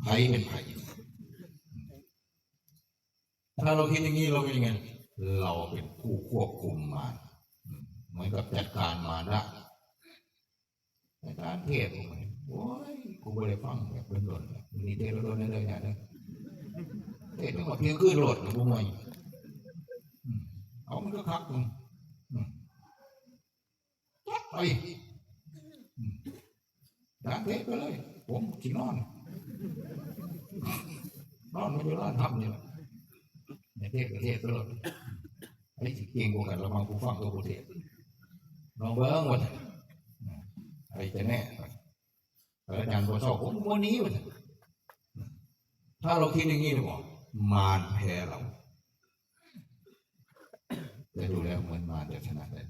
ภัยเป็นภัยถ้าเราคิดอย่างนี้เราเป็นยังไงเราเป็นผู้ควบคุมมารเหมือนกับจัดการมารได้ในการเทศโอ้ยกูไม่ได้ฟังแบบเป็นหล่นนี่เทศแล้วโดนอะไรเนี่ยเทศไม่หมดเพียงขึ้นหล่นกูไม่เอามันก็คักมึงไปด่าเทศไปเลยผมจินอนไม่อยู่ร้านทำเนี่ยในเทศประเทศตลอดไอ้เก่งกว่ากันเราบางผู้ฟังตัวประเทศลองเบิ้งหมดไอ้จะแน่อาจารย์พอชอบผมวันนี้หมดถ้าเราคิดอย่างนี้หรือเปล่ามารแพ้เราจะดูแล้วเหมือนมารจะชนะได้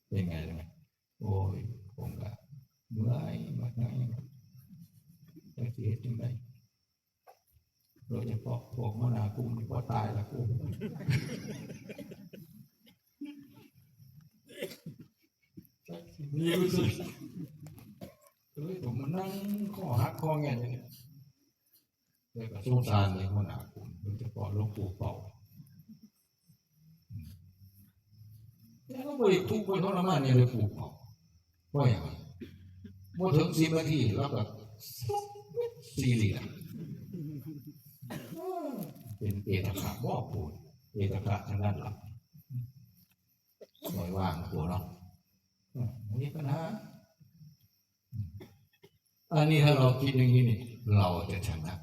เป็นไงล่ะโอ้ยผมก็เมื่อยมากจะเสียจังไงโดยเฉพาะพวกมนาคุมที่พอตายแล้วกูนี่รู้สึกผมมันนั่งข้อหักข้อแง่เลยแต่ก็สงสารในมนาคุมโดยเฉพาะหลวงปู่เป่าแต่ก็ไม่ทุกข์ไม่ทรมานเนี่ยเลยปู่เป่าเพราะอย่างไรเมื่อถึง10 นาทีแล้วก็ซีเรียสเป็นเอตคาบ่ปูนเอตคาทางด้านหลังปล่อยว่างปูเนาะมีปัญหาอันนี้ถ้าเราคิดอย่างนี้นี่เราจะชนะ